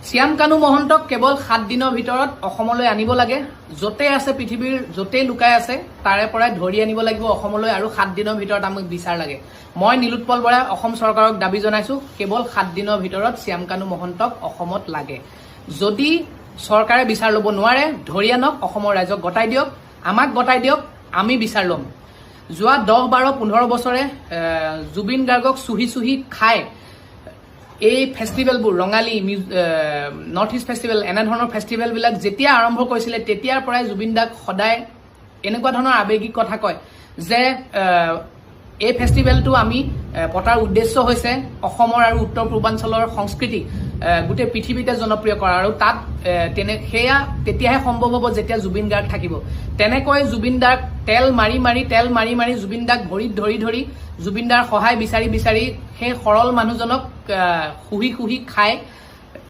শ্যাম কানু মহন্তক কেৱল 7 দিনৰ ভিতৰত অসমলৈ আনিব লাগে। য'তে আছে পৃথিৱীৰ য'তেই লুকাই আছে তাৰে পৰাই ধৰি আনিব লাগিব অসমলৈ আৰু 7 দিনৰ ভিতৰত আমাক বিচাৰ লাগে। মই নীলোৎপল বৰাই অসম চৰকাৰক দাবী জনাইছো কেৱল 7 দিনৰ ভিতৰত শ্যাম কানু মহন্তক অসমত লাগে। যদি চৰকাৰে বিচাৰ ল'ব নোৱাৰে ধৰি আনক, অসমৰ ৰাইজক গতাই দিয়ক, আমাক গতাই দিয়ক, আমি বিচাৰ ল'ম। যোৱা 10, 12, 15 বছৰে জুবিন গাৰ্গক চুহি খাই এই ফেষ্টিভেলবোৰ ৰঙালী নৰ্থ ইষ্ট ফেষ্টিভেল এনেধৰণৰ ফেষ্টিভেলবিলাক যেতিয়া আৰম্ভ কৰিছিলে তেতিয়াৰ পৰাই জুবিন দাক সদায় এনেকুৱা ধৰণৰ আৱেগিক কথা কয় যে এই ফেষ্টিভেলটো আমি পতাৰ উদ্দেশ্য হৈছে অসমৰ আৰু উত্তৰ পূৰ্বাঞ্চলৰ সংস্কৃতি গোটেই পৃথিৱীতে জনপ্ৰিয় কৰা, আৰু তাত সেয়া তেতিয়াহে সম্ভৱ হ'ব যেতিয়া জুবিন গাৰ্গ থাকিব। তেনেকৈ জুবিন দাক তেল মাৰি মাৰি জুবিন দাক ভৰিত ধৰি জুবিন দাৰ সহায় বিচাৰি সেই সৰল মানুহজনক শুহি খাই